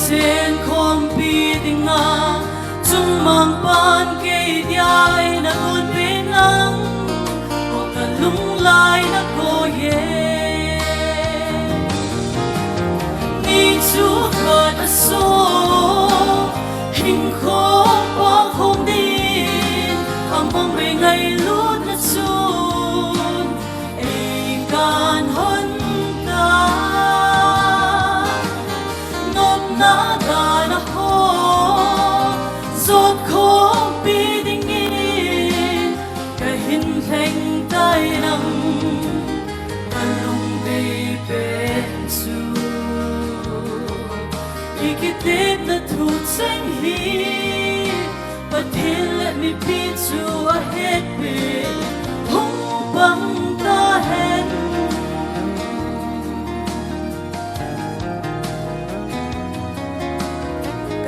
sen khom pi dinga chung mang pan ke diai na un pinang o ka lung lai na ko ye ni chu khat so hình khó qua không đi mong về ngày lúc nó xuân ai can hơn ta nốt na ta na ho giọt khó bi đình yên cái hình thành tay nắng ta lòng về bên xuân cái tết nó thu xanh hi but he let me be to a head with hung bang ta hen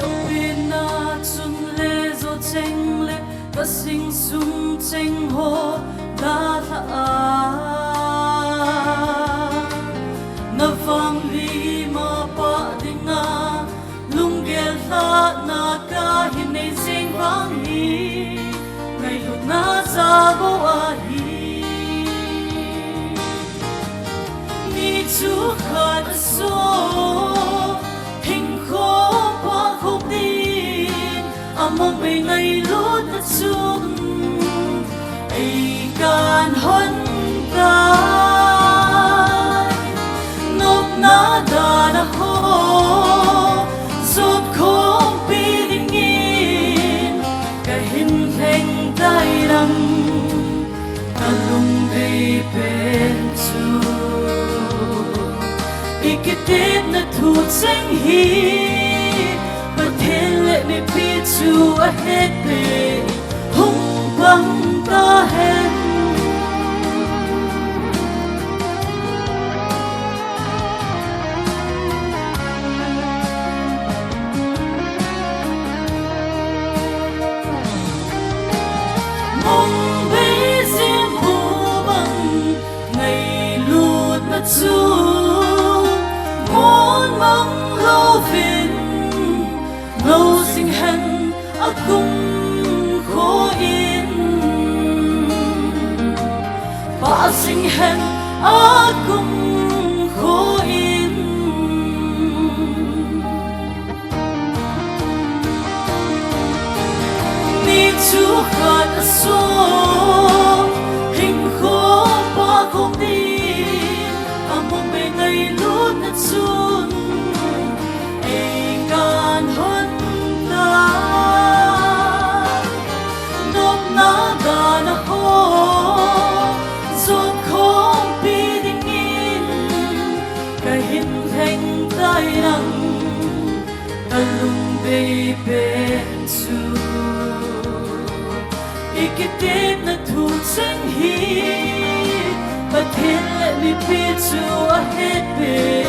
câu bên na chung le zo cheng le ta sing sum cheng ho da la na vang li ma pa dinga lung gel tha na ka hin nei sing vang hi ngày lúc na za bo a hi ni chu khat so hình khó qua không đi mong về ngày lúc ta chung ai can hơn ta nốt na da na ho giọt không bi đình yên cái hình thành tay nắng ta lung về bên chu cái tết nó thu xanh hi và thế lệ me be to a head be hung bang ta hen mong về riêng bu bằng ngày lụt mất chung muốn mong lâu phiền lâu sinh hân ở cùng khó yên ba sinh hân ở cùng khó yên ni chu khat so hình khó ba không đi mong về ngày lúc nó xuân ai can hơn ta nốt na ta na ho giọt không bi đình yên cái hình thành tay nắng ta lung về bên chu cái tết nó thu xanh hi but he let me be to a head be